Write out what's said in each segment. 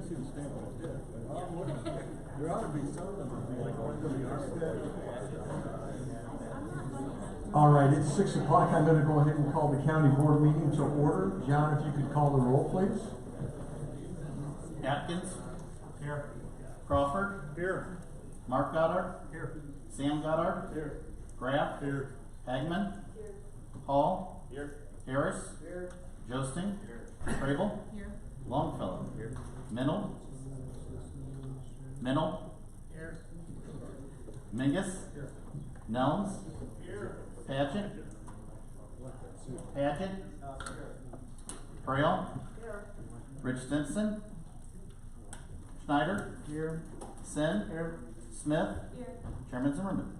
didn't see the stamp on it, did there ought to be something like one of the architects. All right, it's 6 o'clock. I'm going to go ahead and call the county board meeting to order. John, if you could call the roll, please. Atkins. Here. Crawford. Here. Mark Goddard. Here. Sam Goddard. Here. Graff. Here. Hagman. Here. Hall. Here. Harris. Here. Josting. Here. Crable. Here. Longfellow. Here. Mennel. Mennel. Here. Mingus. Here. Nelms. Here. Patchett. Patchett. Braille. Here. Rich Stinson. Schneider. Here. Sin. Here. Smith. Here. Chairman Zimmerman.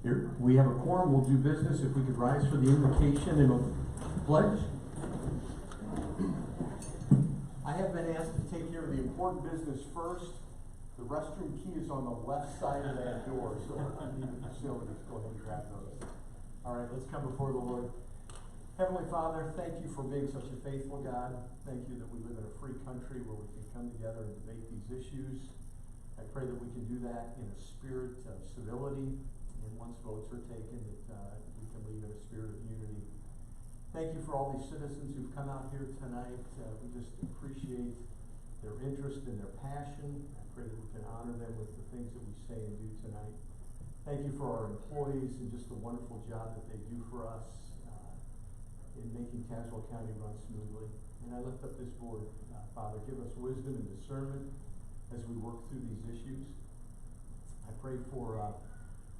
Here, we have a quorum. We'll do business. If we could rise for the invocation and a pledge. I have been asked to take care of the important business first. The restroom key is on the left side of that door, so I need the facilities. Go ahead and grab those. All right, let's come before the Lord. Heavenly Father, thank you for being such a faithful God. Thank you that we live in a free country where we can come together and debate these issues. I pray that we can do that in a spirit of civility, and once votes are taken, that we can leave in a spirit of unity. Thank you for all these citizens who've come out here tonight. We just appreciate their interest and their passion. I pray that we can honor them with the things that we say and do tonight. Thank you for our employees and just the wonderful job that they do for us in making Tazewell County run smoothly. And I lift up this board. Father, give us wisdom and discernment as we work through these issues. I pray for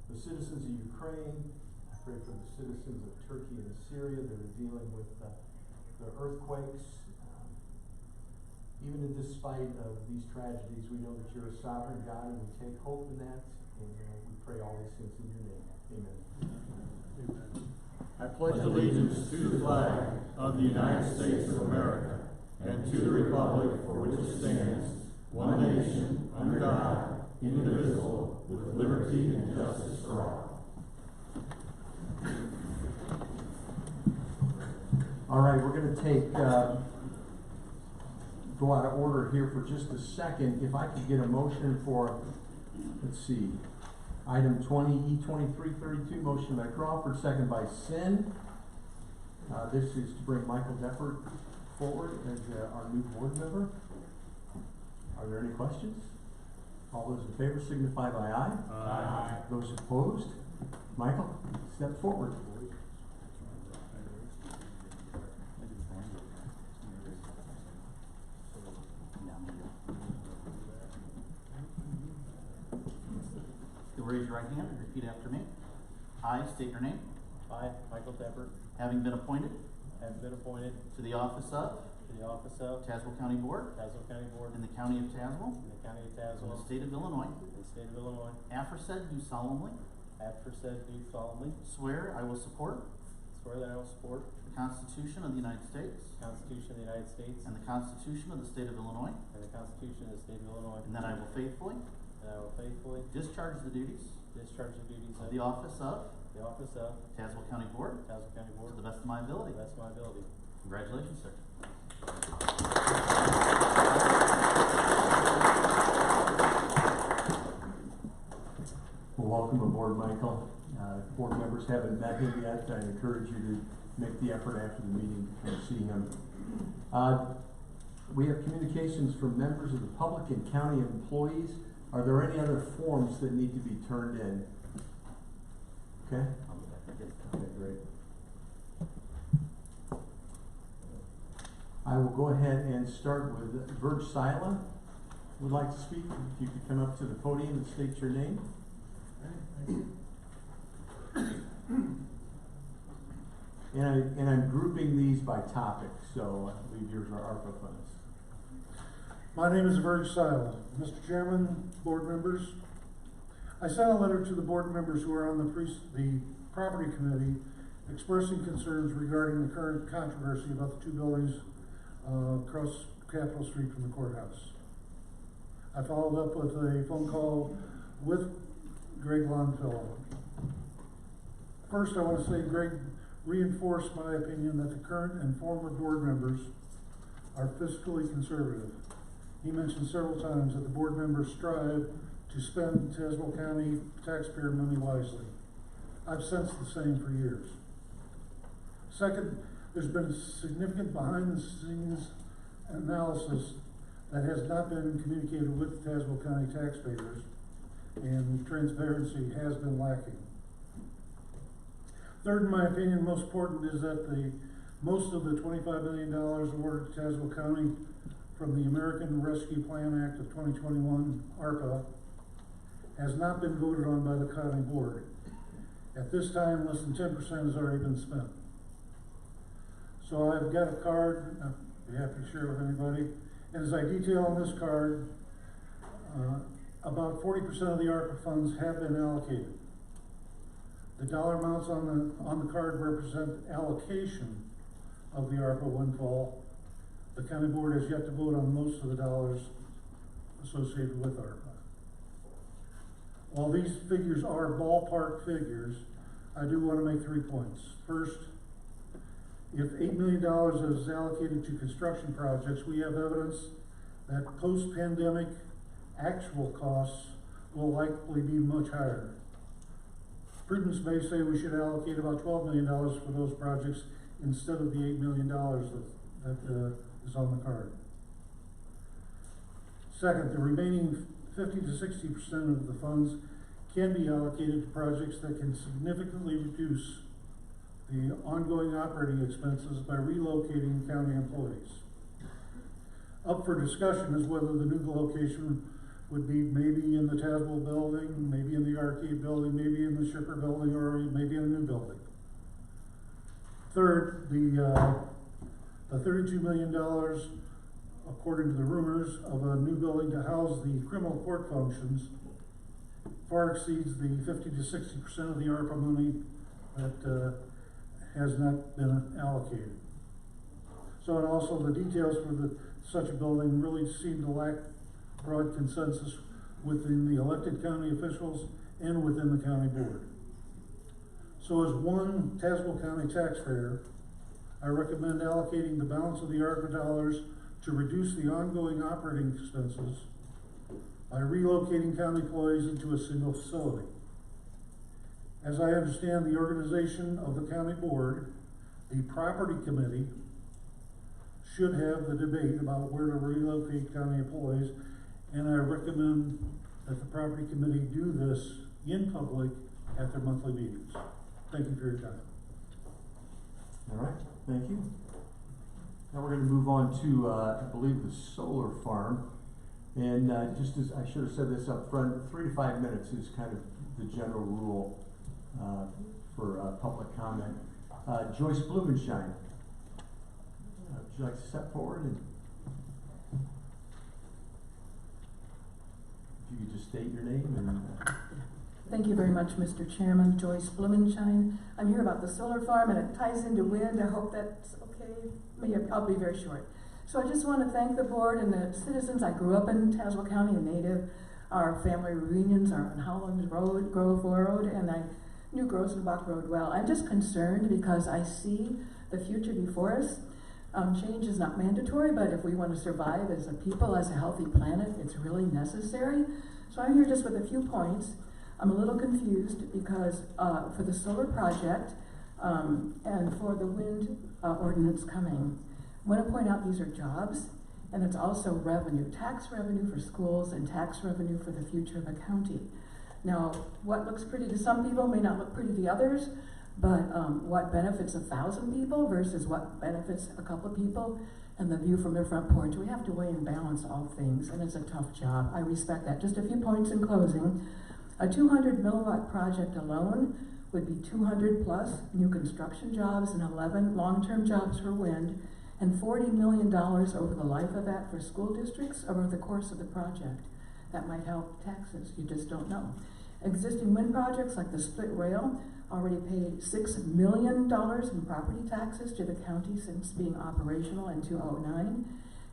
the citizens of Ukraine. I pray for the citizens of Turkey and Syria that are dealing with the earthquakes. Even in despite of these tragedies, we know that you're a sovereign God, and we take hope in that. And we pray all these things in your name. Amen. Amen. I pledge allegiance to the flag of the United States of America and to the republic for which it stands, one nation, under God, indivisible, with liberty and justice for all. All right, we're going to take go out of order here for just a second. If I could get a motion for, let's see, item 20E2332, motion by Crawford, second by Sin. This is to bring Michael Deppert forward as our new board member. Are there any questions? All those in favor signify by aye. Aye. Those opposed? Michael, step forward. You'll raise your right hand and repeat after me. I state your name. I, Michael Deppert, Having been appointed have been appointed to the office of to the office of Tazewell County Board Tazewell County Board in the County of Tazewell in the County of in Tazewell the State of Illinois. in the State of Illinois. Aforesaid, do solemnly Aforesaid do solemnly swear I will support swear that I will support the Constitution of the United States the Constitution of the United States and the Constitution of the State of Illinois, and the Constitution of the State of Illinois, and that I will faithfully and I will faithfully discharge the duties discharge the duties of of the office of the office of Tazewell County Board Tazewell County Board to the best of my to ability. the best of my ability. Congratulations, sir. Well, welcome aboard, Michael. Board members haven't met him yet. I encourage you to make the effort after the meeting to come see him. We have communications from members of the public and county employees. Are there any other forms that need to be turned in? Okay? Okay, great. I will go ahead and start with Verge Sila. Would like to speak. If you could come up to the podium and state your name. And I'm grouping these by topic, so I believe yours are ARPA funds. My name is Verge Sila. Mr. Chairman, board members, I sent a letter to the board members who are on the property committee expressing concerns regarding the current controversy about the two buildings across Capitol Street from the courthouse. I followed up with a phone call with Greg Longfellow. First, I want to say Greg reinforced my opinion that the current and former board members are fiscally conservative. he mentioned several times that the board members strive to spend Tazewell County taxpayer money wisely. I've sensed the same for years. Second, there's been significant behind-the-scenes analysis that has not been communicated with Tazewell County taxpayers, and transparency has been lacking. Third, in my opinion, most important is that most of the $25 million awarded to Tazewell County from the American Rescue Plan Act of 2021, ARPA, has not been voted on by the county board. At this time, less than 10% has already been spent. So I've got a card, I'd be happy to share with anybody, and as I detail on this card, about 40% of the ARPA funds have been allocated. The dollar amounts on the card represent allocation of the ARPA windfall. The county board has yet to vote on most of the dollars associated with ARPA. While these figures are ballpark figures, I do want to make 3 points. First, if $8 million is allocated to construction projects, we have evidence that post-pandemic actual costs will likely be much higher. Prudence may say we should allocate about $12 million for those projects instead of the $8 million that is on the card. Second, the remaining 50 to 60% of the funds can be allocated to projects that can significantly reduce the ongoing operating expenses by relocating county employees. Up for discussion is whether the new location would be maybe in the Tazewell building, maybe in the arcade building, maybe in the Shipper building, or maybe in a new building. Third, the $32 million, according to the rumors, of a new building to house the criminal court functions far exceeds the 50 to 60% of the ARPA money that has not been allocated. So, and also the details for such a building really seem to lack broad consensus within the elected county officials and within the county board. So as one Tazewell County taxpayer, I recommend allocating the balance of the ARPA dollars to reduce the ongoing operating expenses by relocating county employees into a single facility. As I understand the organization of the county board, the property committee should have the debate about where to relocate county employees, and I recommend that the property committee do this in public at their monthly meetings. Thank you for your time. All right, thank you. Now we're going to move on to, I believe, the solar farm. And just as I should have said this up front, 3 to 5 minutes is kind of the general rule for public comment. Joyce Blumenshine, would you like to step forward? And if you could just state your name and... Thank you very much, Mr. Chairman. Joyce Blumenshine. I'm here about the solar farm, and it ties into wind. I hope that's okay. I'll be very short. So I just want to thank the board and the citizens. I grew up in Tazewell County, a native. Our family reunions are on Howlands Road, Grove Road, and I knew Grosenbach Road well. I'm just concerned because I see the future before us. Change is not mandatory, but if we want to survive as a people, as a healthy planet, it's really necessary. So I'm here just with a few points. I'm a little confused because for the solar project and for the wind ordinance coming, I want to point out these are jobs, and it's also revenue, tax revenue for schools and tax revenue for the future of the county. Now, what looks pretty to some people may not look pretty to others, but what benefits 1,000 people versus what benefits a couple of people, and the view from their front porch, we have to weigh and balance all things, and it's a tough job. I respect that. Just a few points in closing. A 200 milliwatt project alone would be 200 plus new construction jobs and 11 long-term jobs for wind, and $40 million over the life of that for school districts over the course of the project. That might help taxes, you just don't know. Existing wind projects like the split rail already paid $6 million in property taxes to the county since being operational in 2009,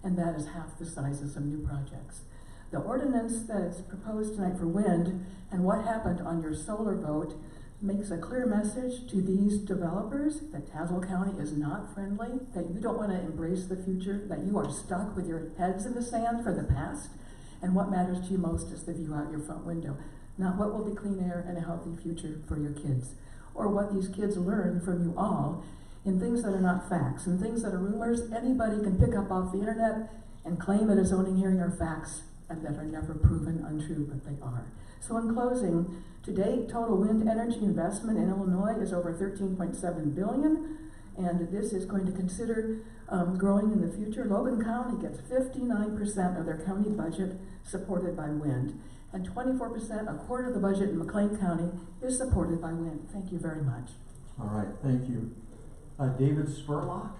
and that is half the size of some new projects. The ordinance that is proposed tonight for wind and what happened on your solar vote, makes a clear message to these developers that Tazewell County is not friendly, that you don't want to embrace the future, that you are stuck with your heads in the sand for the past, and what matters to you most is the view out your front window, not what will be clean air and a healthy future for your kids, or what these kids learn from you all in things that are not facts, and things that are rumors anybody can pick up off the internet and claim at a zoning hearing are facts and that are never proven untrue, but they are. So in closing, to date, total wind energy investment in Illinois is over $13.7 billion, and this is going to consider growing in the future. Logan County gets 59% of their county budget supported by wind, and 24%, a quarter of the budget in McLean County, is supported by wind. Thank you very much. All right, thank you. David Spurlock?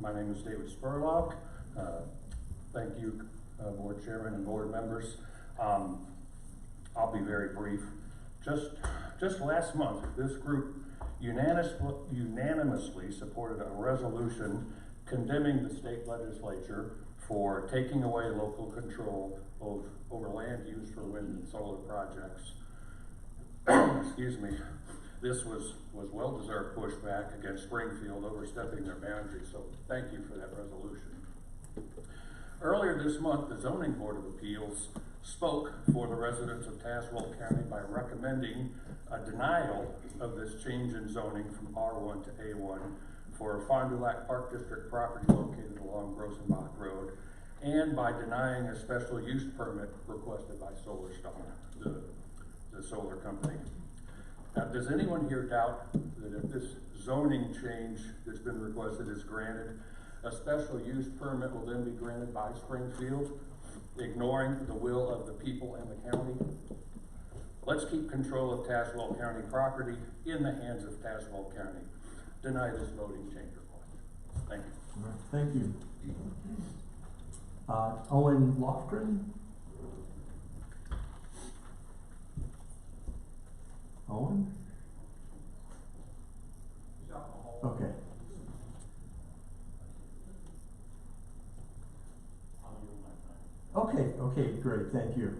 My name is David Spurlock. Thank you, board chairman and board members. I'll be very brief. Just last month, this group unanimously supported a resolution condemning the state legislature for taking away local control over land used for wind and solar projects. Excuse me. This was well-deserved pushback against Springfield overstepping their boundaries, so thank you for that resolution. Earlier this month, the Zoning Board of Appeals spoke for the residents of Tazewell County by recommending a denial of this change in zoning from R1 to A1 for Fond du Lac Park District property located along Grossenbach Road, and by denying a special use permit requested by Solar Star, the solar company. Now, does anyone here doubt that if this zoning change that's been requested is granted, a special use permit will then be granted by Springfield, ignoring the will of the people and the county? Let's keep control of Tazewell County property in the hands of Tazewell County. Deny this voting change request. Thank you. All right, thank you. Owen Lofgren? Owen? Okay. Okay, great, thank you.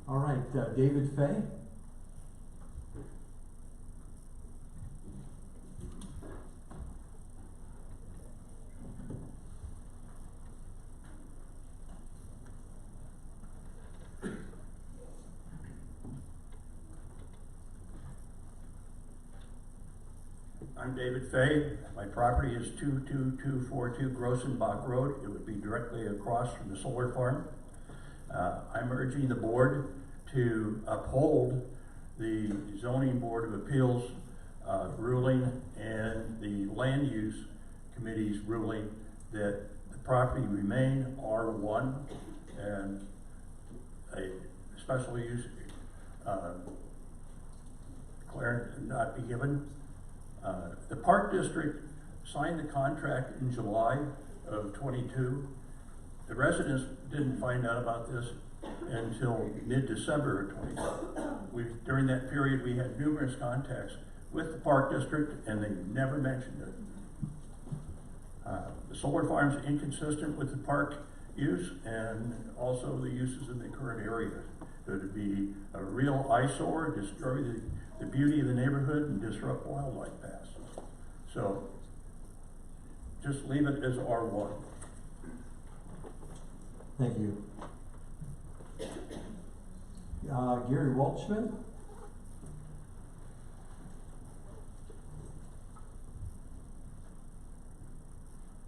All right, David Fay? I'm David Fay. My property is 22242 Grossenbach Road. It would be directly across from the solar farm. I'm urging the board to uphold the Zoning Board of Appeals ruling and the Land Use Committee's ruling that the property remain R1 and a special use declared not be given. The Park District signed the contract in July of 22. The residents didn't find out about this until mid-December of 22. During that period, we had numerous contacts with the Park District, and they never mentioned it. The solar farm is inconsistent with the park use and also the uses in the current area. It would be a real eyesore, destroy the beauty of the neighborhood, and disrupt wildlife paths. So just leave it as R1. Thank you. Gary Waldschmidt?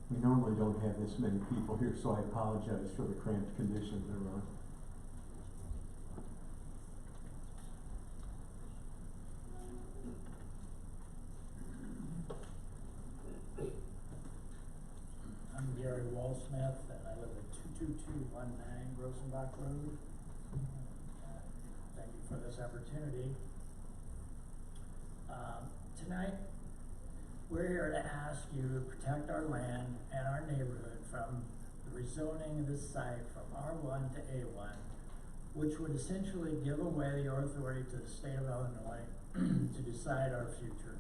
We normally don't have this many people here, so I apologize for the cramped conditions around. I'm Gary Wallsmith, and I live at 22219 Grossenbach Road. Thank you for this opportunity. Tonight, we're here to ask you to protect our land and our neighborhood from the rezoning of this site from R1 to A1, which would essentially give away your authority to the state of Illinois to decide our future.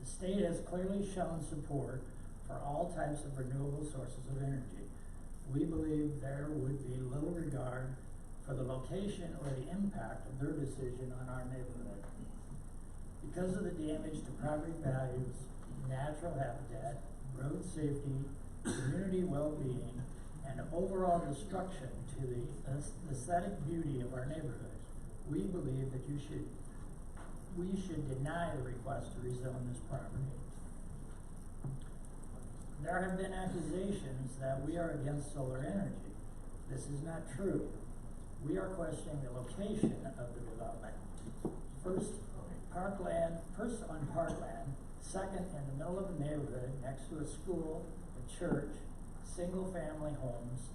The state has clearly shown support for all types of renewable sources of energy. We believe there would be little regard for the location or the impact of their decision on our neighborhood. Because of the damage to property values, natural habitat, road safety, community well-being, and overall destruction to the aesthetic beauty of our neighborhood, we believe that we should deny the request to rezone this property. There have been accusations that we are against solar energy. This is not true. We are questioning the location of the development. First on parkland, second in the middle of the neighborhood next to a school, a church, single-family homes.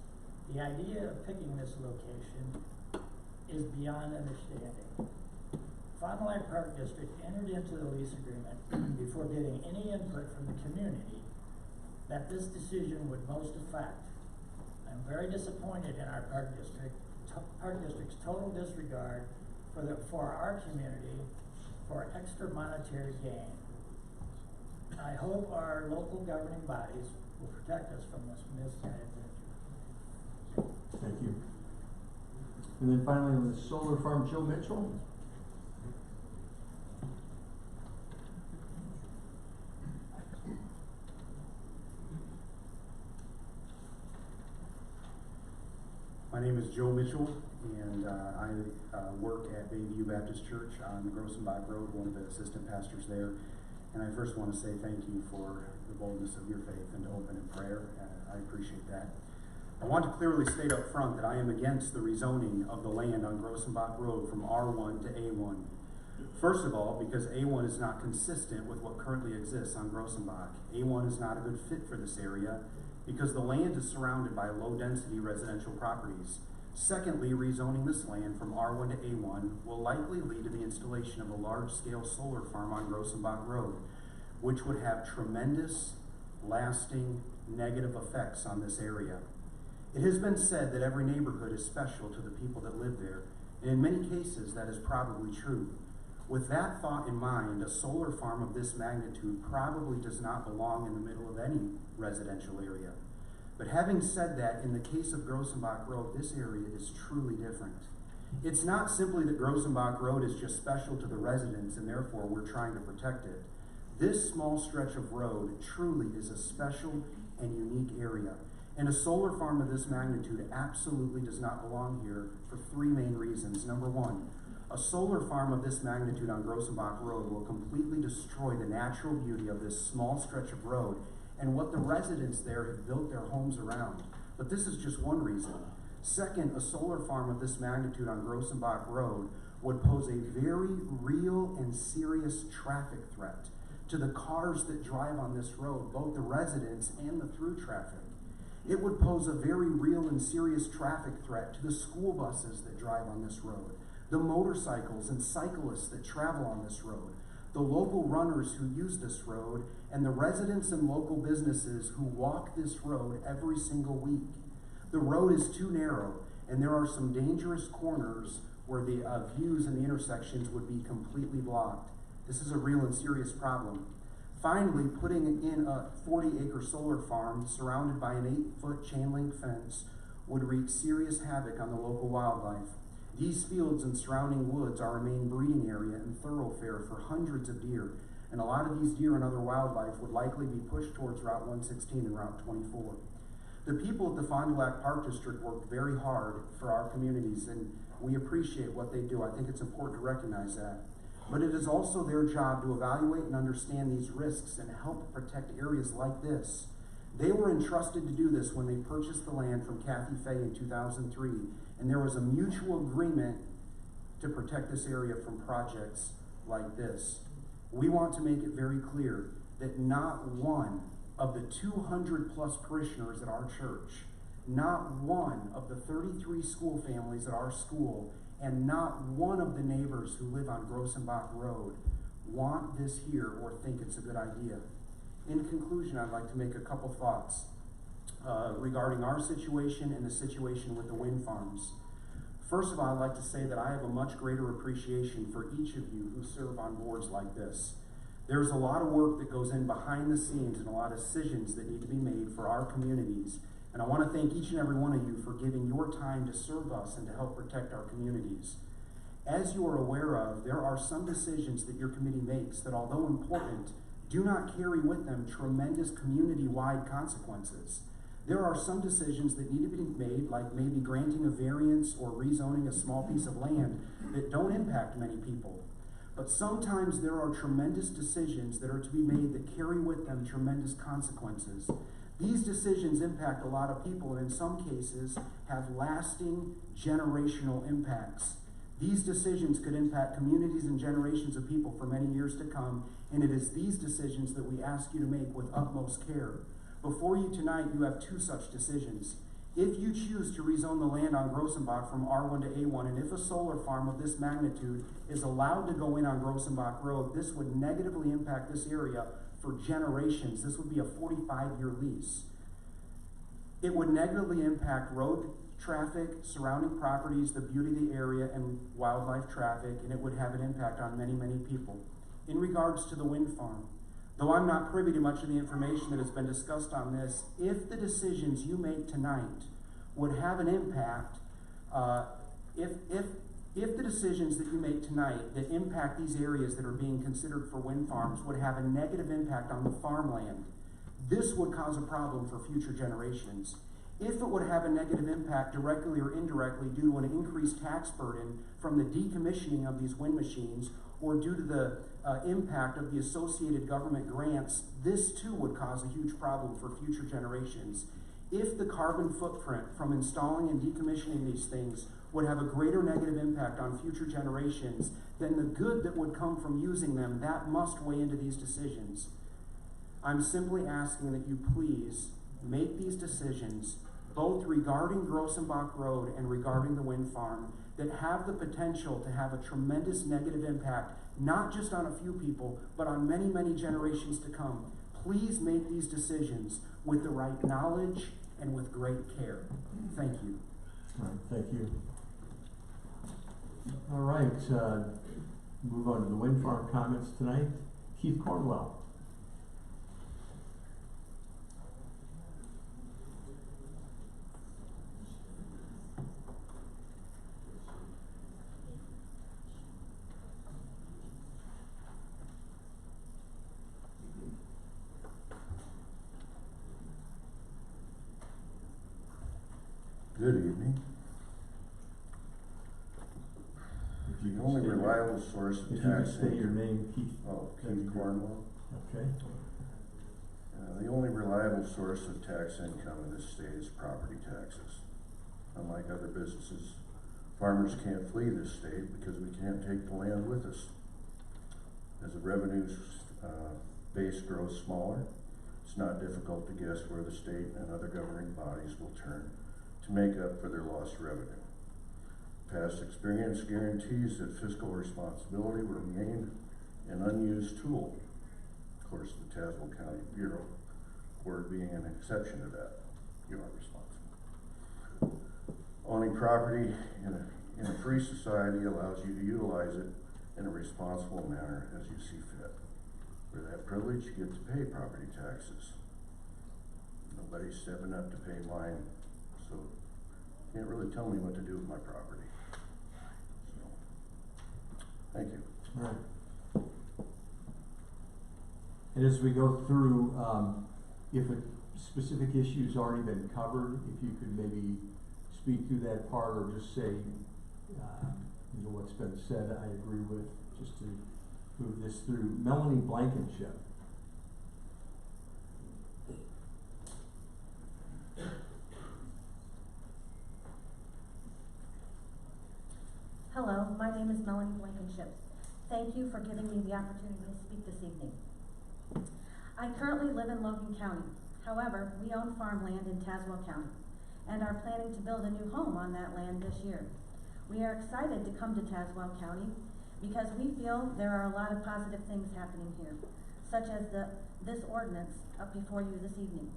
The idea of picking this location is beyond understanding. Fond du Lac Park District entered into the lease agreement before getting any input from the community that this decision would most affect. I'm very disappointed in our park district's total disregard for our community for extra monetary gain. I hope our local governing bodies will protect us from this misguided venture. Thank you. And then finally, on the solar farm, Joe Mitchell. My name is Joe Mitchell, and I work at Bayview Baptist Church on Grossenbach Road, one of the assistant pastors there. And I first want to say thank you for the boldness of your faith and to open in prayer. I appreciate that. I want to clearly state up front that I am against the rezoning of the land on Grossenbach Road from R1 to A1. First of all, because A1 is not consistent with what currently exists on Grossenbach. A1 is not a good fit for this area because the land is surrounded by low-density residential properties. Secondly, rezoning this land from R1 to A1 will likely lead to the installation of a large-scale solar farm on Grossenbach Road, which would have tremendous, lasting, negative effects on this area. It has been said that every neighborhood is special to the people that live there, and in many cases that is probably true. With that thought in mind, a solar farm of this magnitude probably does not belong in the middle of any residential area. But having said that, in the case of Grossenbach Road, this area is truly different. It's not simply that Grossenbach Road is just special to the residents and therefore we're trying to protect it. This small stretch of road truly is a special and unique area. And a solar farm of this magnitude absolutely does not belong here for three main reasons. Number one, a solar farm of this magnitude on Grossenbach Road will completely destroy the natural beauty of this small stretch of road and what the residents there have built their homes around. But this is just one reason. Second, a solar farm of this magnitude on Grossenbach Road would pose a very real and serious traffic threat to the cars that drive on this road, both the residents and the through traffic. It would pose a very real and serious traffic threat to the school buses that drive on this road, the motorcycles and cyclists that travel on this road, the local runners who use this road, and the residents and local businesses who walk this road every single week. The road is too narrow, and there are some dangerous corners where the views and the intersections would be completely blocked. This is a real and serious problem. Finally, putting in a 40-acre solar farm surrounded by an 8-foot chain link fence would wreak serious havoc on the local wildlife. These fields and surrounding woods are a main breeding area and thoroughfare for hundreds of deer, and a lot of these deer and other wildlife would likely be pushed towards Route 116 and Route 24. The people at the Fond du Lac Park District work very hard for our communities, and we appreciate what they do. I think it's important to recognize that. But it is also their job to evaluate and understand these risks and help protect areas like this. They were entrusted to do this when they purchased the land from Kathy Fay in 2003, and there was a mutual agreement to protect this area from projects like this. We want to make it very clear that not one of the 200 plus parishioners at our church, not one of the 33 school families at our school, and not one of the neighbors who live on Grossenbach Road want this here or think it's a good idea. In conclusion, I'd like to make a couple thoughts regarding our situation and the situation with the wind farms. First of all, I'd like to say that I have a much greater appreciation for each of you who serve on boards like this. There's a lot of work that goes in behind the scenes and a lot of decisions that need to be made for our communities. And I want to thank each and every one of you for giving your time to serve us and to help protect our communities. As you are aware of, there are some decisions that your committee makes that, although important, do not carry with them tremendous community-wide consequences. There are some decisions that need to be made, like maybe granting a variance or rezoning a small piece of land, that don't impact many people. But sometimes there are tremendous decisions that are to be made that carry with them tremendous consequences. These decisions impact a lot of people and in some cases have lasting generational impacts. These decisions could impact communities and generations of people for many years to come, and it is these decisions that we ask you to make with utmost care. Before you tonight, you have two such decisions. If you choose to rezone the land on Grossenbach from R1 to A1, and if a solar farm of this magnitude is allowed to go in on Grossenbach Road, this would negatively impact this area for generations. This would be a 45-year lease. It would negatively impact road traffic, surrounding properties, the beauty of the area, and wildlife traffic, and it would have an impact on many, many people. In regards to the wind farm, though I'm not privy to much of the information that has been discussed on this, if the decisions you make tonight would have an impact, if the decisions that you make tonight that impact these areas that are being considered for wind farms would have a negative impact on the farmland, this would cause a problem for future generations. If it would have a negative impact directly or indirectly due to an increased tax burden from the decommissioning of these wind machines or due to the impact of the associated government grants, this too would cause a huge problem for future generations. If the carbon footprint from installing and decommissioning these things would have a greater negative impact on future generations than the good that would come from using them, that must weigh into these decisions. I'm simply asking that you please make these decisions both regarding Grossenbach Road and regarding the wind farm that have the potential to have a tremendous negative impact, not just on a few people, but on many, many generations to come. Please make these decisions with the right knowledge and with great care. Thank you. All right, thank you. All right, move on to the wind farm comments tonight. Keith Cornwell. Good evening. The only reliable source of If you tax could state your name, Keith. Oh, Keith Cornwell. Okay. The only reliable source of tax income in this state is property taxes. Unlike other businesses, farmers can't flee this state because we can't take the land with us. As the revenues base grows smaller, it's not difficult to guess where the state and other governing bodies will turn to make up for their lost revenue. Past experience guarantees that fiscal responsibility will remain an unused tool. Of course, the Tazewell County Bureau Board being an exception to that. You are responsible. Owning property in a free society allows you to utilize it in a responsible manner as you see fit. For that privilege, you get to pay property taxes. Nobody's stepping up to pay mine, so you can't really tell me what to do with my property. So, thank you. All right. And as we go through, if a specific issue's already been covered, if you could maybe speak through that part or just say, you know, what's been said, I agree with, just to move this through. Melanie Blankenship. Hello, my name is Melanie Blankenship. Thank you for giving me the opportunity to speak this evening. I currently live in Logan County. However, we own farmland in Tazewell County and are planning to build a new home on that land this year. We are excited to come to Tazewell County because we feel there are a lot of positive things happening here, such as this ordinance up before you this evening.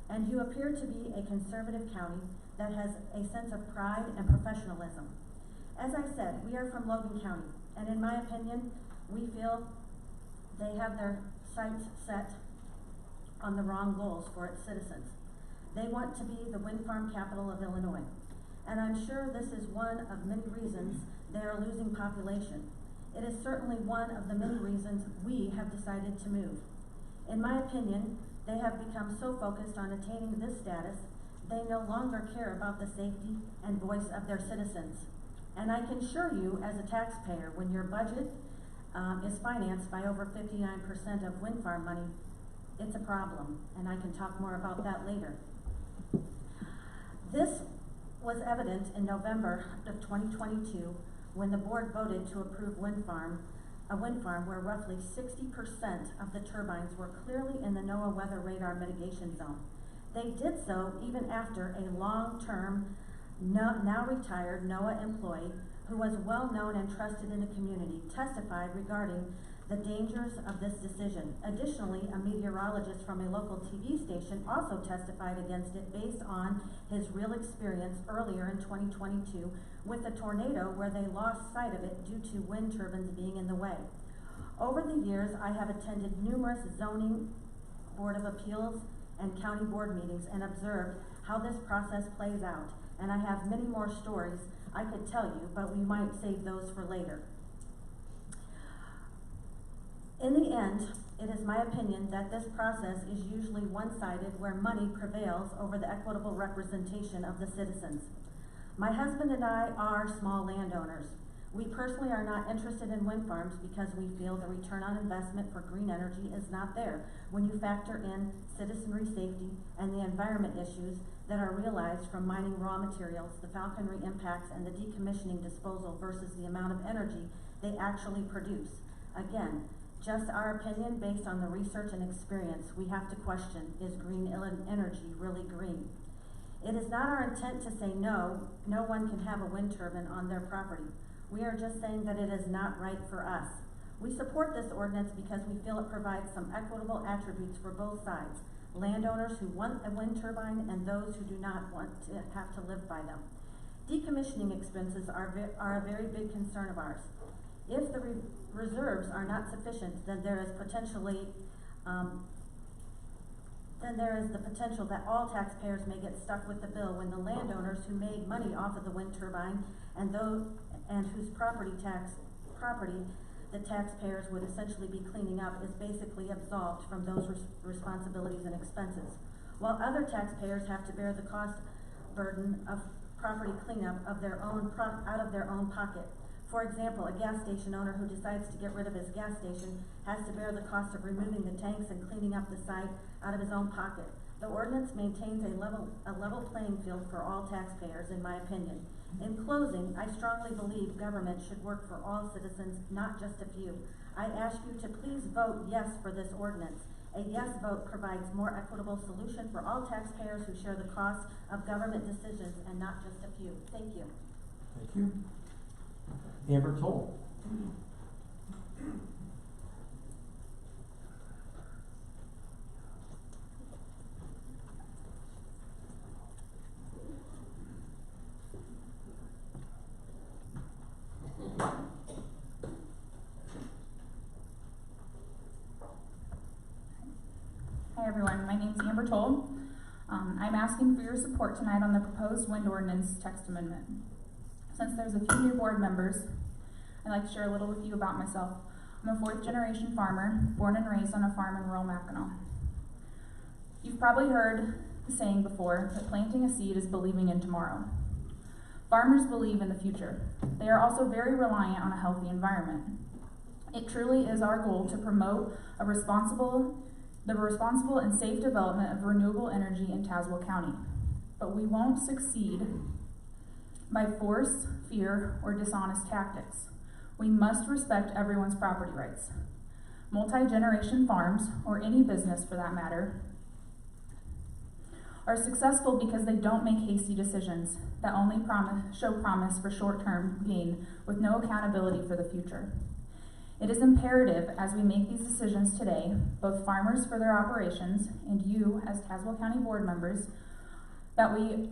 And you appear to be a conservative county that has a sense of pride and professionalism. As I said, we are from Logan County, and in my opinion, we feel they have their sights set on the wrong goals for its citizens. They want to be the wind farm capital of Illinois. And I'm sure this is one of many reasons they are losing population. It is certainly one of the many reasons we have decided to move. In my opinion, they have become so focused on attaining this status, they no longer care about the safety and voice of their citizens. And I can assure you, as a taxpayer, when your budget is financed by over 59% of wind farm money, it's a problem, and I can talk more about that later. This was evident in November of 2022 when the board voted to approve a wind farm where roughly 60% of the turbines were clearly in the NOAA weather radar mitigation zone. They did so even after a long-term, now retired NOAA employee who was well known and trusted in the community testified regarding the dangers of this decision. Additionally, a meteorologist from a local TV station also testified against it based on his real experience earlier in 2022 with a tornado where they lost sight of it due to wind turbines being in the way. Over the years, I have attended numerous zoning, Board of Appeals, and county board meetings and observed how this process plays out. And I have many more stories I could tell you, but we might save those for later. In the end, it is my opinion that this process is usually one-sided, where money prevails over the equitable representation of the citizens. My husband and I are small landowners. We personally are not interested in wind farms because we feel the return on investment for green energy is not there when you factor in citizenry safety and the environment issues that are realized from mining raw materials, the falconry impacts, and the decommissioning disposal versus the amount of energy they actually produce. Again, just our opinion based on the research and experience. We have to question, is green energy really green? It is not our intent to say no one can have a wind turbine on their property. We are just saying that it is not right for us. We support this ordinance because we feel it provides some equitable attributes for both sides, landowners who want a wind turbine and those who do not want to have to live by them. Decommissioning expenses are a very big concern of ours. If the reserves are not sufficient, then there is the potential that all taxpayers may get stuck with the bill when the landowners who made money off of the wind turbine and whose property the taxpayers would essentially be cleaning up is basically absolved from those responsibilities and expenses, while other taxpayers have to bear the cost burden of property cleanup out of their own pocket. For example, a gas station owner who decides to get rid of his gas station has to bear the cost of removing the tanks and cleaning up the site out of his own pocket. The ordinance maintains a level playing field for all taxpayers, in my opinion. In closing, I strongly believe government should work for all citizens, not just a few. I ask you to please vote yes for this ordinance. A yes vote provides more equitable solution for all taxpayers who share the cost of government decisions and not just a few. Thank you. Thank you. Amber Toll. Hi everyone, my name is Amber Toll. I'm asking for your support tonight on the proposed wind ordinance text amendment. Since there's a few new board members, I'd like to share a little with you about myself. I'm a fourth-generation farmer, born and raised on a farm in rural Mackinac. You've probably heard the saying before that planting a seed is believing in tomorrow. Farmers believe in the future. They are also very reliant on a healthy environment. It truly is our goal to promote the responsible and safe development of renewable energy in Tazewell County. But we won't succeed by force, fear, or dishonest tactics. We must respect everyone's property rights. Multi-generation farms, or any business for that matter, are successful because they don't make hasty decisions that only show promise for short-term gain with no accountability for the future. It is imperative as we make these decisions today, both farmers for their operations and you as Tazewell County board members, that we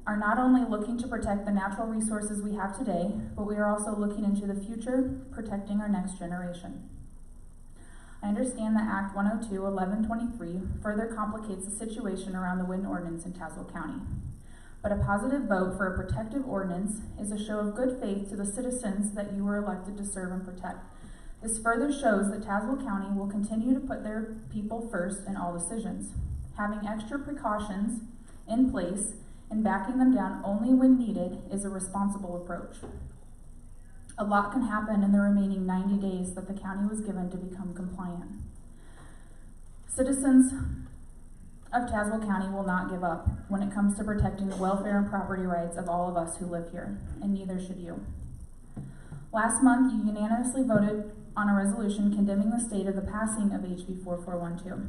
are not only looking to protect the natural resources we have today, but we are also looking into the future, protecting our next generation. I understand that Act 102-1123 further complicates the situation around the wind ordinance in Tazewell County. But a positive vote for a protective ordinance is a show of good faith to the citizens that you were elected to serve and protect. This further shows that Tazewell County will continue to put their people first in all decisions. Having extra precautions in place and backing them down only when needed is a responsible approach. A lot can happen in the remaining 90 days that the county was given to become compliant. Citizens of Tazewell County will not give up when it comes to protecting the welfare and property rights of all of us who live here, and neither should you. Last month, you unanimously voted on a resolution condemning the state of the passing of HB 4412.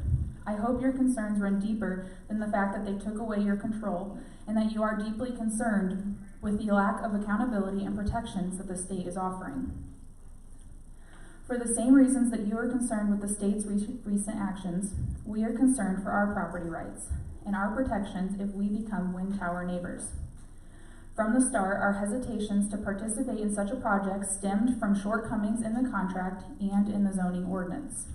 I hope your concerns run deeper than the fact that they took away your control, and that you are deeply concerned with the lack of accountability and protections that the state is offering. For the same reasons that you are concerned with the state's recent actions, we are concerned for our property rights and our protections if we become wind tower neighbors. From the start, our hesitations to participate in such a project stemmed from shortcomings in the contract and in the zoning ordinance.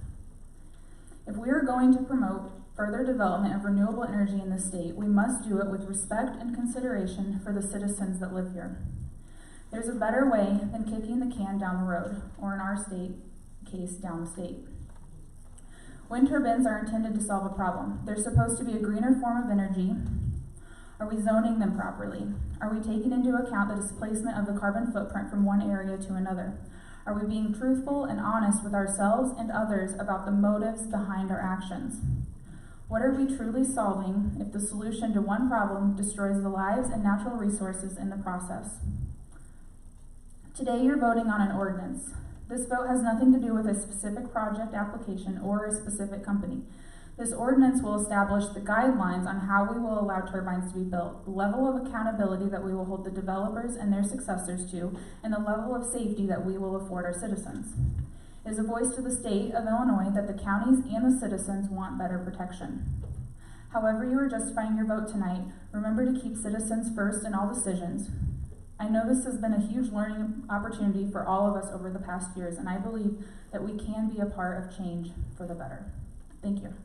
If we are going to promote further development of renewable energy in the state, we must do it with respect and consideration for the citizens that live here. There's a better way than kicking the can down the road, or in our case, down the state. Wind turbines are intended to solve a problem. They're supposed to be a greener form of energy. Are we zoning them properly? Are we taking into account the displacement of the carbon footprint from one area to another? Are we being truthful and honest with ourselves and others about the motives behind our actions? What are we truly solving if the solution to one problem destroys the lives and natural resources in the process? Today you're voting on an ordinance. This vote has nothing to do with a specific project application or a specific company. This ordinance will establish the guidelines on how we will allow turbines to be built, the level of accountability that we will hold the developers and their successors to, and the level of safety that we will afford our citizens. It is a voice to the state of Illinois that the counties and the citizens want better protection. However you are justifying your vote tonight, remember to keep citizens first in all decisions. I know this has been a huge learning opportunity for all of us over the past years, and I believe that we can be a part of change for the better. Thank you.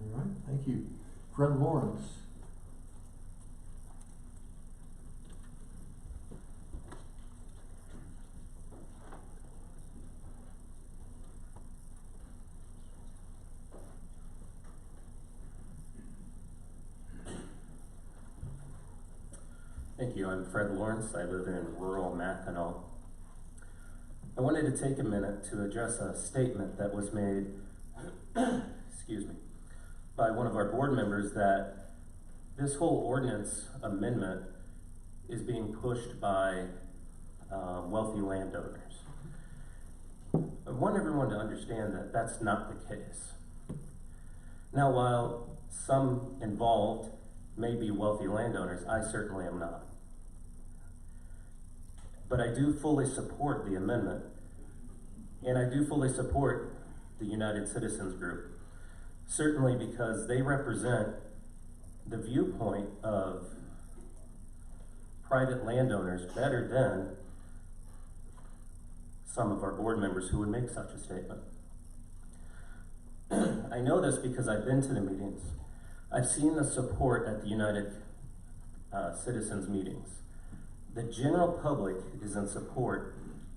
All right, thank you. Fred Lawrence. Thank you. I'm Fred Lawrence. I live in rural Mackinac. I wanted to take a minute to address a statement that was made excuse me, by one of our board members that this whole ordinance amendment is being pushed by wealthy landowners. I want everyone to understand that that's not the case. Now, while some involved may be wealthy landowners, I certainly am not. But I do fully support the amendment, and I do fully support the United Citizens Group, certainly because they represent the viewpoint of private landowners better than some of our board members who would make such a statement. I know this because I've been to the meetings. I've seen the support at the United Citizens meetings. The general public is in support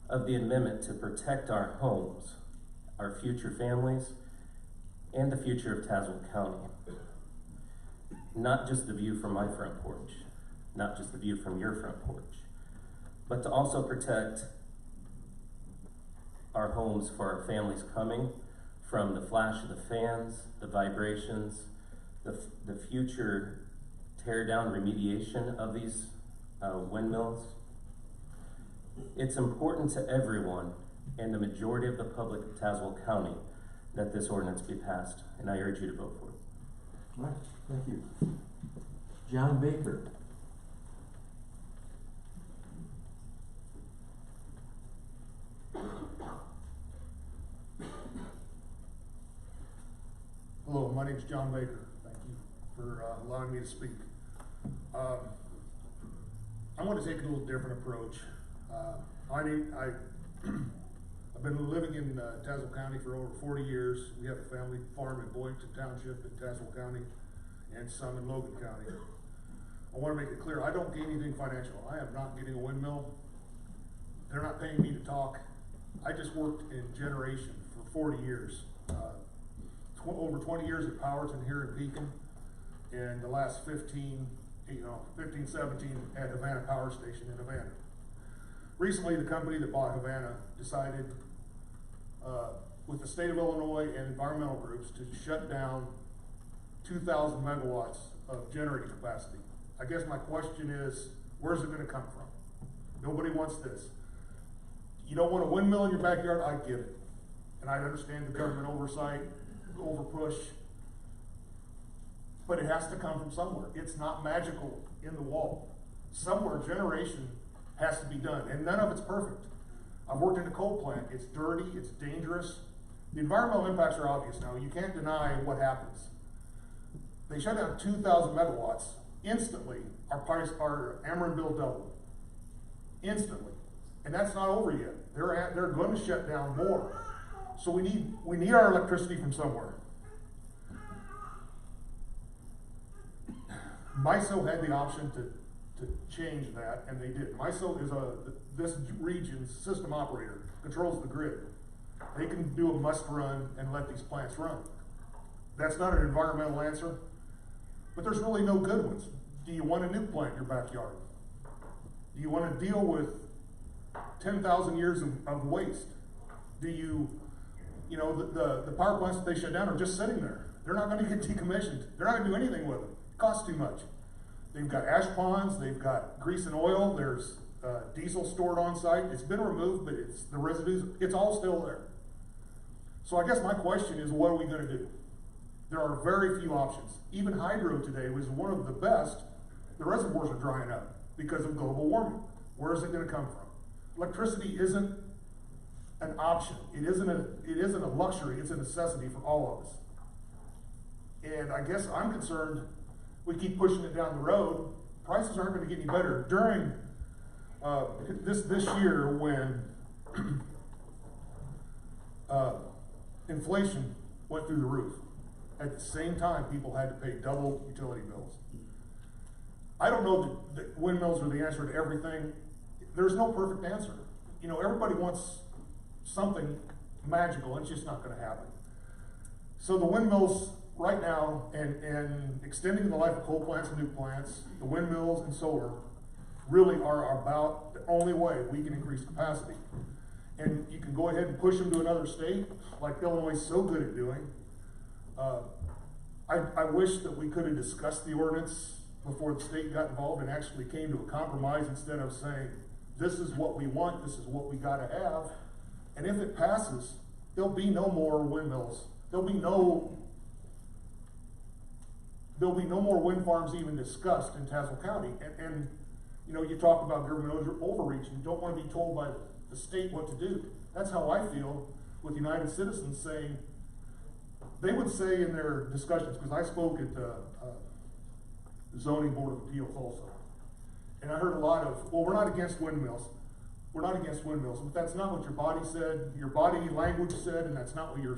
of the amendment to protect our homes, our future families, and the future of Tazewell County. Not just the view from my front porch, not just the view from your front porch, but to also protect our homes for our families coming from the flash of the fans, the vibrations, the future tear down remediation of these windmills. It's important to everyone and the majority of the public of Tazewell County that this ordinance be passed, and I urge you to vote for it. All right, thank you. John Baker. Hello, my name is John Baker. Thank you for allowing me to speak. I want to take a little different approach. I've been living in Tazewell County for over 40 years. We have a family farm in Boynton Township in Tazewell County and some in Logan County. I want to make it clear, I don't gain anything financial. I am not getting a windmill. They're not paying me to talk. I just worked in generation for 40 years. Over 20 years at Powerton here in Beacon, and the last 15, 17 at Havana Power Station in Havana. Recently, the company that bought Havana decided, with the state of Illinois and environmental groups, to shut down 2,000 megawatts of generating capacity. I guess my question is, where's it gonna come from? Nobody wants this. You don't want a windmill in your backyard, I get it. And I understand the government oversight, over push, but it has to come from somewhere. It's not magical in the wall. Somewhere generation has to be done, and none of it's perfect. I've worked in a coal plant. It's dirty, it's dangerous. The environmental impacts are obvious now. You can't deny what happens. They shut down 2,000 megawatts. Instantly, our Ameren bill doubled. Instantly. And that's not over yet. They're going to shut down more. So we need our electricity from somewhere. MISO had the option to change that, and they did. MISO is this region's system operator, controls the grid. They can do a must run and let these plants run. That's not an environmental answer, but there's really no good ones. Do you want a nuke plant in your backyard? Do you want to deal with 10,000 years of waste? Do you the power plants that they shut down are just sitting there. They're not going to get decommissioned. They're not going to do anything with them. It costs too much. They've got ash ponds, they've got grease and oil, there's diesel stored on site. It's been removed, but it's the residues, it's all still there. So I guess my question is, what are we going to do? There are very few options. Even hydro today was one of the best. The reservoirs are drying up because of global warming. Where is it going to come from? Electricity isn't an option. It isn't a luxury. It's a necessity for all of us. And I guess I'm concerned we keep pushing it down the road. Prices aren't going to get any better. During this year, when inflation went through the roof, at the same time people had to pay double utility bills. I don't know that windmills are the answer to everything. There's no perfect answer. Everybody wants something magical, and it's just not going to happen. So the windmills right now, and extending the life of coal plants and nuke plants, the windmills and solar really are about the only way we can increase capacity. And you can go ahead and push them to another state, like Illinois is so good at doing. I wish that we could have discussed the ordinance before the state got involved and actually came to a compromise, instead of saying, this is what we want, this is what we gotta have. And if it passes, there'll be no more windmills. There'll be no more wind farms even discussed in Tazewell County. And you talk about government overreach, and you don't want to be told by the state what to do. That's how I feel with United Citizens saying, they would say in their discussions, because I spoke at the Zoning Board of Appeals also, and I heard a lot of, well, we're not against windmills. We're not against windmills, but that's not what your body said, your body language said, and that's not what your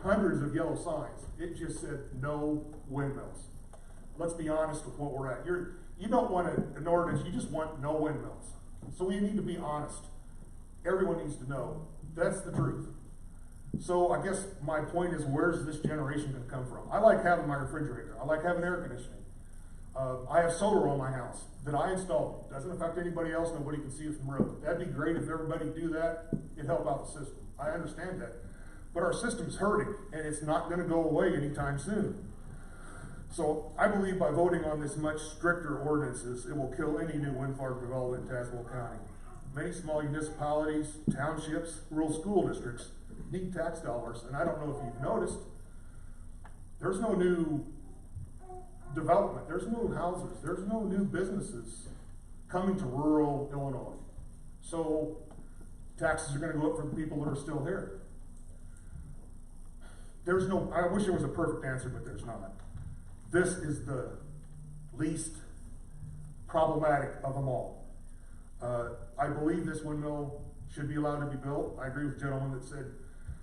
hundreds of yellow signs. It just said no windmills. Let's be honest with what we're at. You don't want an ordinance, you just want no windmills. So we need to be honest. Everyone needs to know that's the truth. So I guess my point is, where's this generation going to come from? I like having my refrigerator. I like having air conditioning. I have solar on my house that I installed. Doesn't affect anybody else. Nobody can see it from the road. That'd be great if everybody do that. It'd help out the system. I understand that. But our system's hurting, and it's not going to go away anytime soon. So I believe by voting on this much stricter ordinances, it will kill any new wind farm development in Tazewell County. Many small municipalities, townships, rural school districts need tax dollars, and I don't know if you've noticed, there's no new development, there's no houses, there's no new businesses coming to rural Illinois. So taxes are going to go up for the people that are still here. I wish there was a perfect answer, but there's not. This is the least problematic of them all. I believe this windmill should be allowed to be built. I agree with the gentleman that said,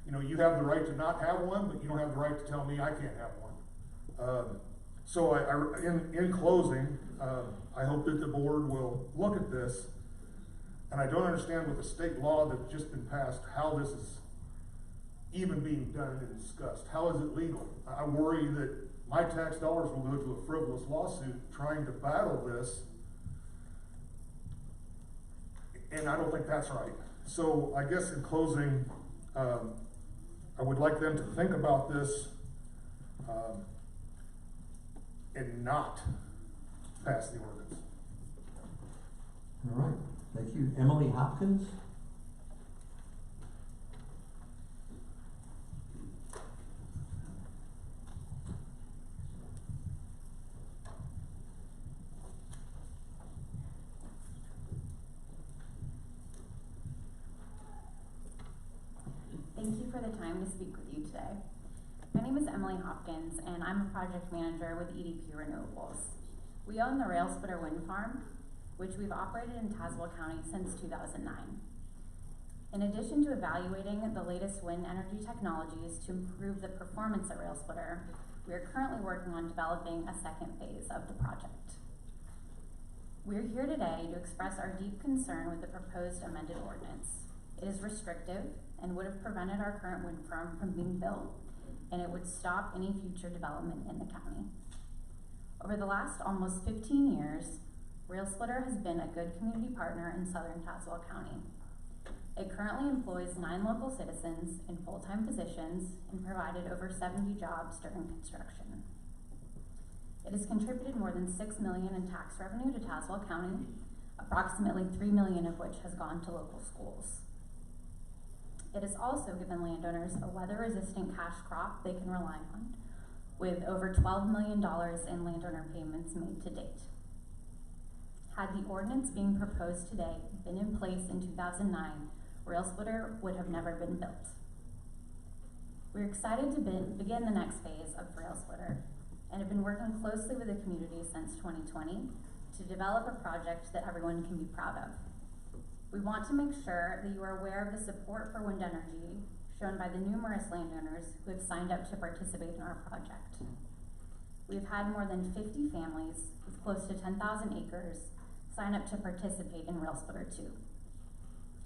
you know, you have the right to not have one, but you don't have the right to tell me I can't have one. So in closing, I hope that the board will look at this, and I don't understand with the state law that's just been passed, how this is even being done and discussed. How is it legal? I worry that my tax dollars will go to a frivolous lawsuit trying to battle this, and I don't think that's right. So I guess in closing, I would like them to think about this and not pass the ordinance. All right, thank you. Emily Hopkins? Thank you for the time to speak with you today. My name is Emily Hopkins, and I'm a project manager with EDP Renewables. We own the Rail Splitter Wind Farm, which we've operated in Tazewell County since 2009. In addition to evaluating the latest wind energy technologies to improve the performance at Rail Splitter, we are currently working on developing a second phase of the project. We're here today to express our deep concern with the proposed amended ordinance. It is restrictive and would have prevented our current wind farm from being built, and it would stop any future development in the county. Over the last almost 15 years, Rail Splitter has been a good community partner in southern Tazewell County. It currently employs 9 local citizens in full-time positions and provided over 70 jobs during construction. It has contributed more than $6 million in tax revenue to Tazewell County, approximately $3 million of which has gone to local schools. It has also given landowners a weather-resistant cash crop they can rely on, with over $12 million in landowner payments made to date. Had the ordinance being proposed today been in place in 2009, Rail Splitter would have never been built. We're excited to begin the next phase of Rail Splitter and have been working closely with the community since 2020 to develop a project that everyone can be proud of. We want to make sure that you are aware of the support for wind energy shown by the numerous landowners who have signed up to participate in our project. We've had more than 50 families with close to 10,000 acres sign up to participate in Rail Splitter 2.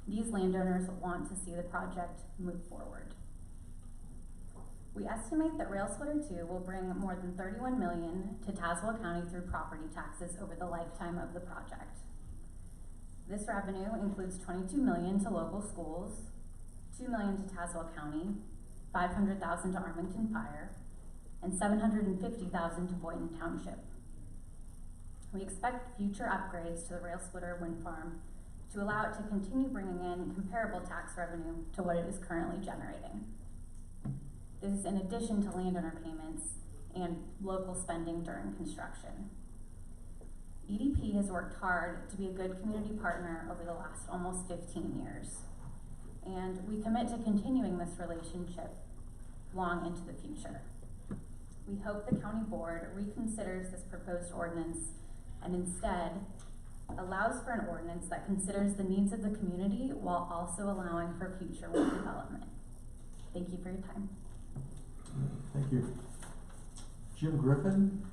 These landowners want to see the project move forward. We estimate that Rail Splitter 2 will bring more than $31 million to Tazewell County through property taxes over the lifetime of the project. This revenue includes $22 million to local schools, $2 million to Tazewell County, $500,000 to Arlington Fire, and $750,000 to Boynton Township. We expect future upgrades to the Rail Splitter wind farm to allow it to continue bringing in comparable tax revenue to what it is currently generating. This is in addition to landowner payments and local spending during construction. EDP has worked hard to be a good community partner over the last almost 15 years, and we commit to continuing this relationship long into the future. We hope the county board reconsiders this proposed ordinance and instead allows for an ordinance that considers the needs of the community while also allowing for future wind development. Thank you for your time. Thank you. Jim Griffin?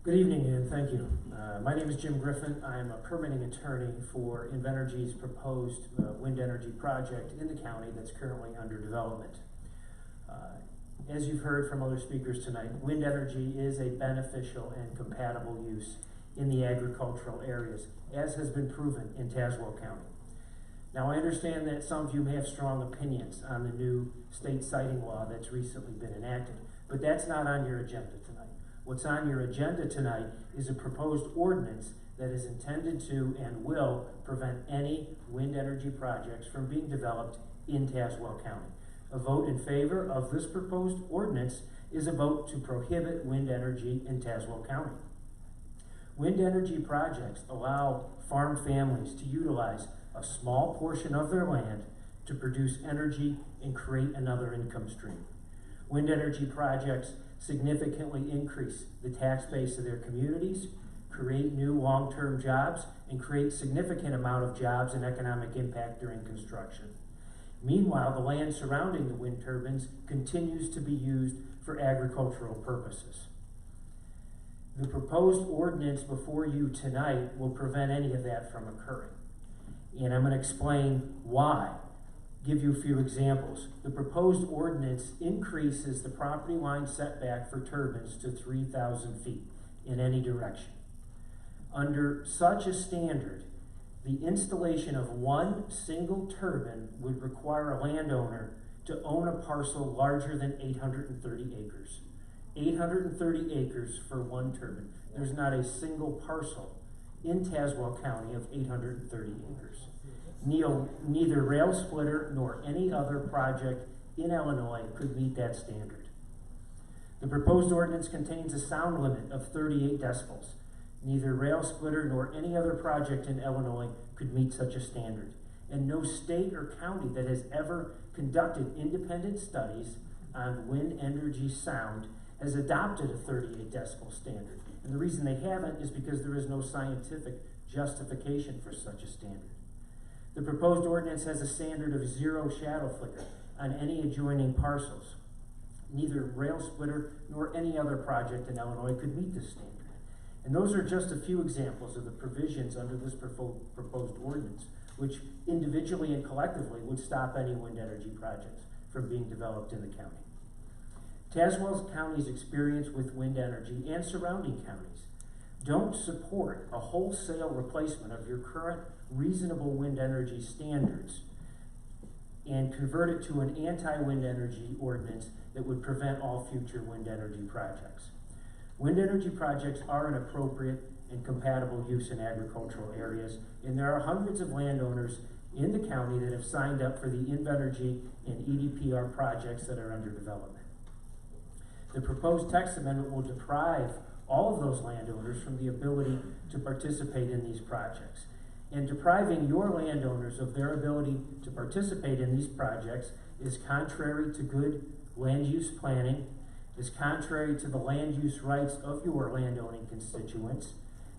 Good evening and thank you. My name is Jim Griffin. I am a permitting attorney for Invenergy's proposed wind energy project in the county that's currently under development. As you've heard from other speakers tonight, wind energy is a beneficial and compatible use in the agricultural areas, as has been proven in Tazewell County. Now, I understand that some of you may have strong opinions on the new state siting law that's recently been enacted, but that's not on your agenda tonight. What's on your agenda tonight is a proposed ordinance that is intended to and will prevent any wind energy projects from being developed in Tazewell County. A vote in favor of this proposed ordinance is a vote to prohibit wind energy in Tazewell County. Wind energy projects allow farm families to utilize a small portion of their land to produce energy and create another income stream. Wind energy projects significantly increase the tax base of their communities, create new long-term jobs, and create significant amount of jobs and economic impact during construction. Meanwhile, the land surrounding the wind turbines continues to be used for agricultural purposes. The proposed ordinance before you tonight will prevent any of that from occurring. And I'm going to explain why. Give you a few examples. The proposed ordinance increases the property line setback for turbines to 3,000 feet in any direction. Under such a standard, the installation of one single turbine would require a landowner to own a parcel larger than 830 acres. 830 acres for one turbine. There's not a single parcel in Tazewell County of 830 acres. Neither rail splitter nor any other project in Illinois could meet that standard. The proposed ordinance contains a sound limit of 38 decibels. Neither rail splitter nor any other project in Illinois could meet such a standard. And no state or county that has ever conducted independent studies on wind energy sound has adopted a 38 decibel standard. And the reason they haven't is because there is no scientific justification for such a standard. The proposed ordinance has a standard of 0 shadow flicker on any adjoining parcels. Neither rail splitter nor any other project in Illinois could meet this standard. And those are just a few examples of the provisions under this proposed ordinance, which individually and collectively would stop any wind energy projects from being developed in the county. Tazewell County's experience with wind energy and surrounding counties don't support a wholesale replacement of your current reasonable wind energy standards and convert it to an anti-wind energy ordinance that would prevent all future wind energy projects. Wind energy projects are an appropriate and compatible use in agricultural areas, and there are hundreds of landowners in the county that have signed up for the Invenergy and EDPR projects that are under development. The proposed text amendment will deprive all of those landowners from the ability to participate in these projects. And depriving your landowners of their ability to participate in these projects is contrary to good land use planning, is contrary to the land use rights of your landowning constituents,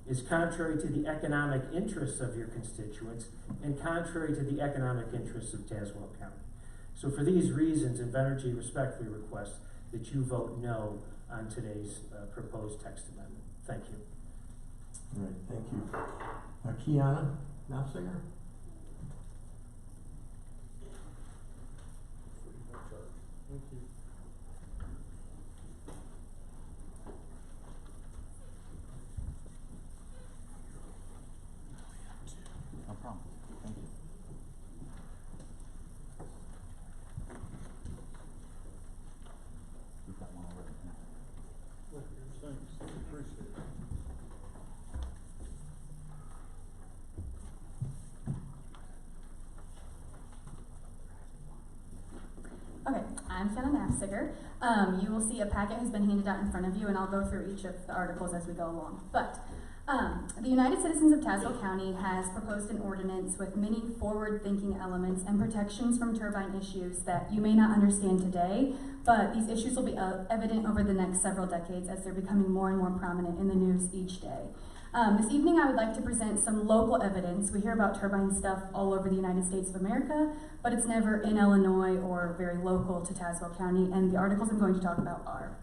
is contrary to the economic interests of your constituents, and contrary to the economic interests of Tazewell County. So for these reasons, Invenergy respectfully requests that you vote no on today's proposed text amendment. Thank you. All right, thank you. Kiana Knopfsinger? Thank you. No problem. Thank you. We've got one already. Look, thanks, appreciate it. Okay, I'm Kiana Knopfsinger. You will see a packet has been handed out in front of you, and I'll go through each of the articles as we go along. But the United Citizens of Tazewell County has proposed an ordinance with many forward-thinking elements and protections from turbine issues that you may not understand today, but these issues will be evident over the next several decades as they're becoming more and more prominent in the news each day. This evening I would like to present some local evidence. We hear about turbine stuff all over the United States of America, but it's never in Illinois or very local to Tazewell County, and the articles I'm going to talk about are.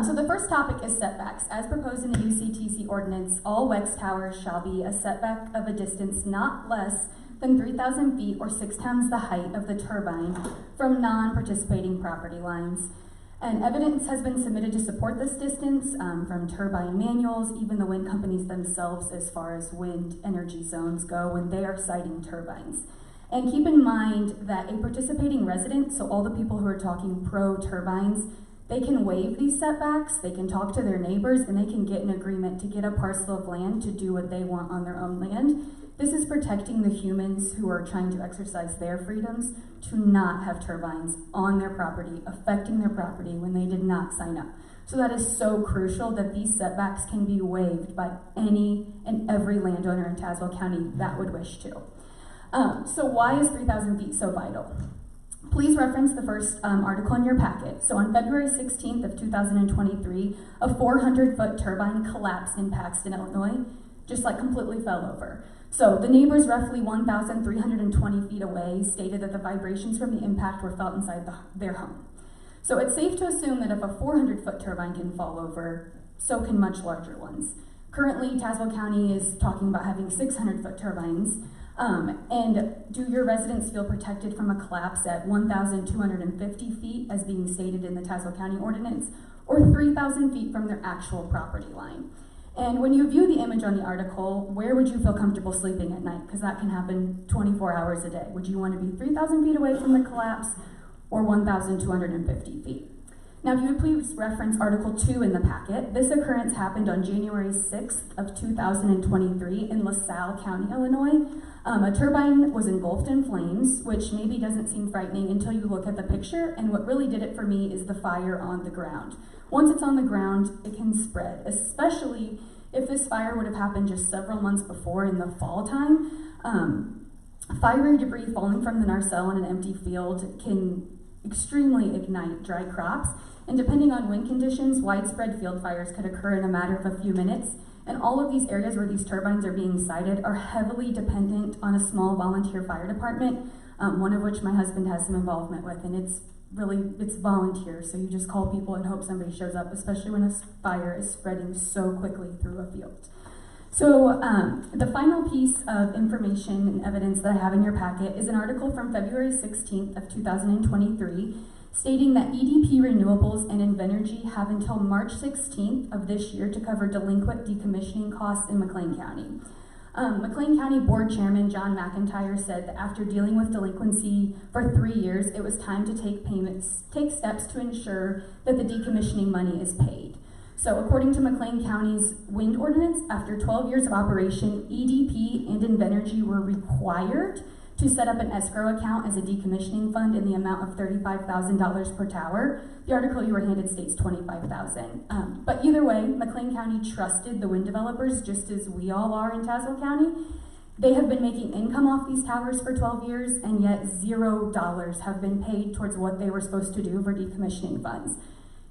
So the first topic is setbacks. As proposed in the UCTC ordinance, all WEX towers shall be a setback of a distance not less than 3,000 feet or 6 times the height of the turbine from non-participating property lines. And evidence has been submitted to support this distance from turbine manuals, even the wind companies themselves as far as wind energy zones go when they are siting turbines. And keep in mind that a participating resident, so all the people who are talking pro-turbines, they can waive these setbacks, they can talk to their neighbors, and they can get an agreement to get a parcel of land to do what they want on their own land. This is protecting the humans who are trying to exercise their freedoms to not have turbines on their property, affecting their property when they did not sign up. So that is so crucial that these setbacks can be waived by any and every landowner in Tazewell County that would wish to. So why is 3,000 feet so vital? Please reference the first article in your packet. So on February 16th of 2023, a 400-foot turbine collapsed in Paxton, Illinois, just like completely fell over. So the neighbors roughly 1,320 feet away stated that the vibrations from the impact were felt inside their home. So it's safe to assume that if a 400-foot turbine can fall over, so can much larger ones. Currently, Tazewell County is talking about having 600-foot turbines. And do your residents feel protected from a collapse at 1,250 feet as being stated in the Tazewell County ordinance, or 3,000 feet from their actual property line? And when you view the image on the article, where would you feel comfortable sleeping at night? Because that can happen 24 hours a day. Would you want to be 3,000 feet away from the collapse or 1,250 feet? Now, if you would please reference Article 2 in the packet, this occurrence happened on January 6th of 2023 in LaSalle County, Illinois. A turbine was engulfed in flames, which maybe doesn't seem frightening until you look at the picture, and what really did it for me is the fire on the ground. Once it's on the ground, it can spread, especially if this fire would have happened just several months before in the fall time. Fiery debris falling from the narcelle in an empty field can extremely ignite dry crops, and depending on wind conditions, widespread field fires could occur in a matter of a few minutes. And all of these areas where these turbines are being sited are heavily dependent on a small volunteer fire department, one of which my husband has some involvement with, and it's volunteer, so you just call people and hope somebody shows up, especially when a fire is spreading so quickly through a field. So the final piece of information and evidence that I have in your packet is an article from February 16th of 2023 stating that EDP Renewables and Invenergy have until March 16th of this year to cover delinquent decommissioning costs in McLean County. McLean County Board Chairman John McIntyre said that after dealing with delinquency for 3 years, it was time to take steps to ensure that the decommissioning money is paid. So according to McLean County's wind ordinance, after 12 years of operation, EDP and Invenergy were required to set up an escrow account as a decommissioning fund in the amount of $35,000 per tower. The article you were handed states $25,000. But either way, McLean County trusted the wind developers just as we all are in Tazewell County. They have been making income off these towers for 12 years, and yet $0 have been paid towards what they were supposed to do for decommissioning funds.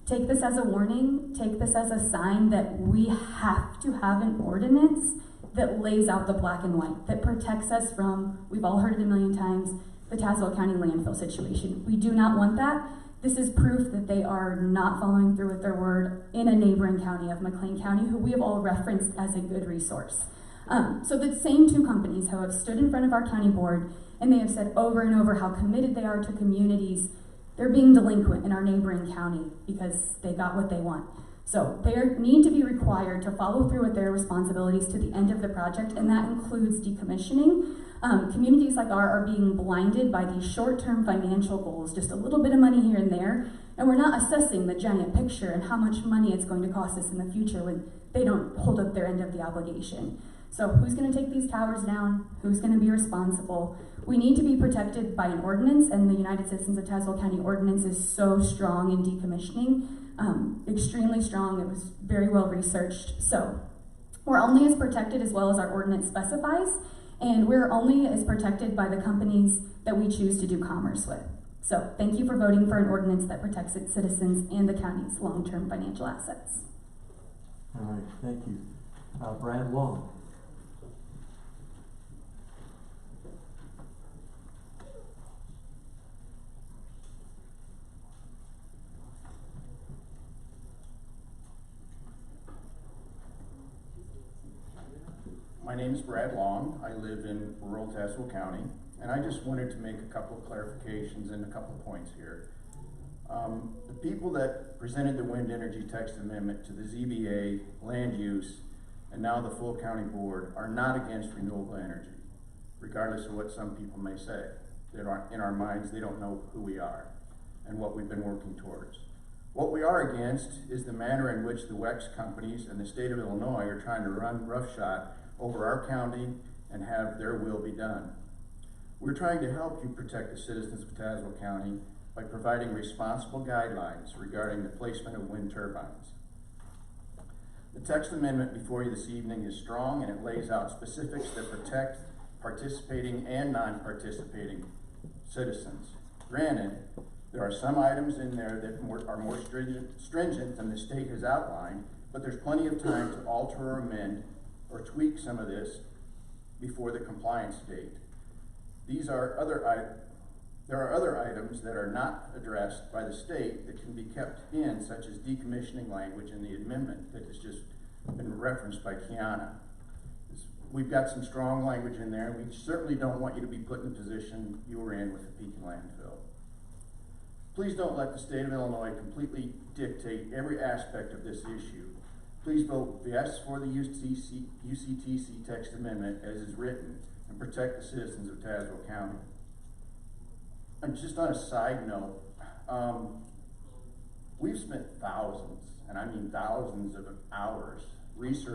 Take this as a warning, take this as a sign that we have to have an ordinance that lays out the black and white, that protects us from, we've all heard it a million times, the Tazewell County landfill situation. We do not want that. This is proof that they are not following through with their word in a neighboring county of McLean County, who we have all referenced as a good resource. So the same two companies who have stood in front of our county board, and they have said over and over how committed they are to communities, they're being delinquent in our neighboring county because they got what they want. So they need to be required to follow through with their responsibilities to the end of the project, and that includes decommissioning. Communities like ours are being blinded by these short-term financial goals, just a little bit of money here and there, and we're not assessing the giant picture and how much money it's going to cost us in the future when they don't hold up their end of the obligation. So who's going to take these towers down? Who's going to be responsible? We need to be protected by an ordinance, and the United Citizens of Tazewell County ordinance is so strong in decommissioning, extremely strong. It was very well researched. So we're only as protected as well as our ordinance specifies, and we're only as protected by the companies that we choose to do commerce with. So thank you for voting for an ordinance that protects its citizens and the county's long-term financial assets. All right, thank you. Brad Long. My name is Brad Long. I live in rural Tazewell County, and I just wanted to make a couple of clarifications and a couple of points here. The people that presented the wind energy text amendment to the ZBA, land use, and now the full county board are not against renewable energy, regardless of what some people may say. In our minds, they don't know who we are and what we've been working towards. What we are against is the manner in which the WEX companies and the state of Illinois are trying to run roughshod over our county and have their will be done. We're trying to help you protect the citizens of Tazewell County by providing responsible guidelines regarding the placement of wind turbines. The text amendment before you this evening is strong, and it lays out specifics that protect participating and non-participating citizens. Granted, there are some items in there that are more stringent than the state has outlined, but there's plenty of time to alter or amend or tweak some of this before the compliance date. There are other items that are not addressed by the state that can be kept in, such as decommissioning language in the amendment that has just been referenced by Kiana. We've got some strong language in there. We certainly don't want you to be put in the position you were in with the Pekin landfill. Please don't let the state of Illinois completely dictate every aspect of this issue. Please vote yes for the UCTC text amendment as is written and protect the citizens of Tazewell County. And just on a side note, we've spent thousands, and I mean thousands of hours researching